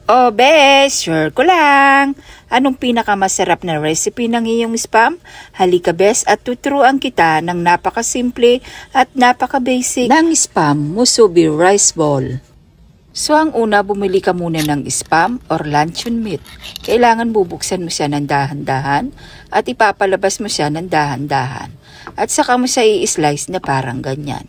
Oh, bes, sure ko lang. Anong pinakamasarap na recipe ng iyong spam? Halika bes at tuturuan kita ng napakasimple at napaka-basic ng spam musubi rice ball. So ang una, bumili ka muna ng spam or luncheon meat. Kailangan bubuksan mo siya ng dahan-dahan at ipapalabas mo siya ng dahan-dahan. At saka mo siya i-slice na parang ganyan.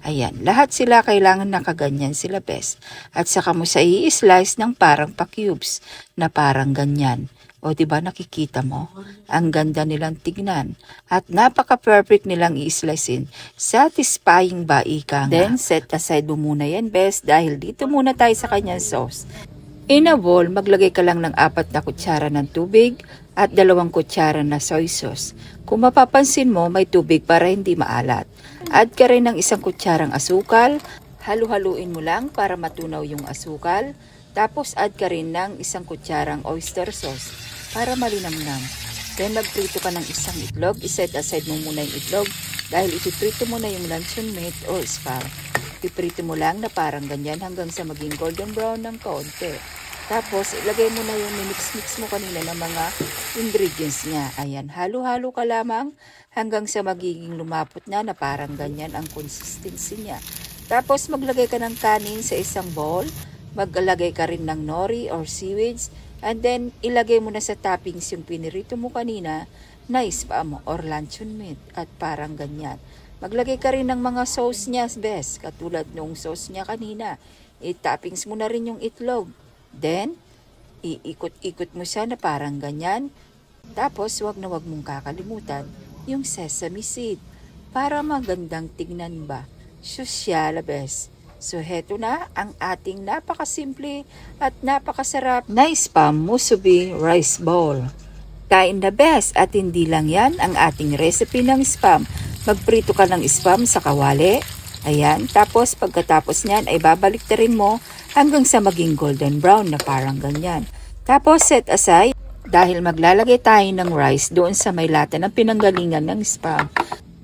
Ayan, lahat sila kailangan nakaganyan sila bes. At saka mo siya i-slice ng parang pa-cubes na parang ganyan. O diba nakikita mo? Ang ganda nilang tignan. At napaka-perfect nilang i-slicein. Satisfying ba ika nga? Then set aside mo muna yan bes dahil dito muna tayo sa kanyang sauce. In a bowl, maglagay ka lang ng 4 na kutsara ng tubig at 2 kutsara na soy sauce. Kung mapapansin mo, may tubig para hindi maalat. Add ka rin ng 1 kutsarang asukal. Halu-haluin mo lang para matunaw yung asukal. Tapos add ka rin ng 1 kutsarang oyster sauce para malinamnam. Then magprito ka ng 1 itlog. Iset aside mo muna yung itlog dahil ipiprito mo na yung luncheon meat o spam. Iprito mo lang na parang ganyan hanggang sa maging golden brown ng kaunti. Tapos ilagay mo na yung minix-mix mo kanina ng mga ingredients niya. Ayan, halo-halo ka lamang hanggang sa magiging lumapot na parang ganyan ang consistency niya. Tapos maglagay ka ng kanin sa isang bowl. Maglagay ka rin ng nori or seaweeds. And then ilagay mo na sa toppings yung pinirito mo kanina na spam or luncheon meat. At parang ganyan. Maglagay ka rin ng mga sauce niya bes. Katulad nung sauce niya kanina. I-toppings mo na rin yung itlog. Then, iikot-ikot mo siya na parang ganyan. Tapos, wag mong kakalimutan yung sesame seed para magandang tignan ba. Sosyal bes. So, heto na ang ating napakasimple at napakasarap na spam musubi rice ball. Kain na bes at hindi lang yan ang ating recipe ng spam. Magprito ka ng spam sa kawali. Ayan. Tapos, pagkatapos niyan ay babaliktarin mo hanggang sa maging golden brown na parang ganyan. Tapos, set aside dahil maglalagay tayo ng rice doon sa may lata ng pinanggalingan ng spam.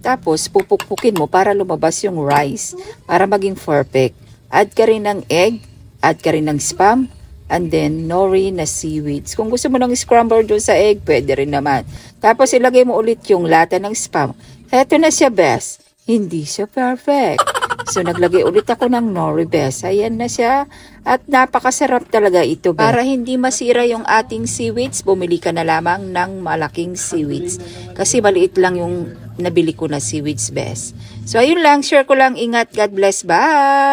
Tapos, pupukpukin mo para lumabas yung rice para maging perfect. Add ka rin ng egg, add ka rin ng spam, and then nori na seaweeds. Kung gusto mo ng scramble doon sa egg, pwede rin naman. Tapos, ilagay mo ulit yung lata ng spam. Heto na siya best. Hindi siya perfect. So, naglagay ulit ako ng nori bes. Ayan na siya. At napakasarap talaga ito. Para hindi masira yung ating seaweeds, bumili ka na lamang ng malaking seaweeds. Kasi maliit lang yung nabili ko na seaweeds bes. So, ayun lang. Share ko lang. Ingat. God bless. Bye!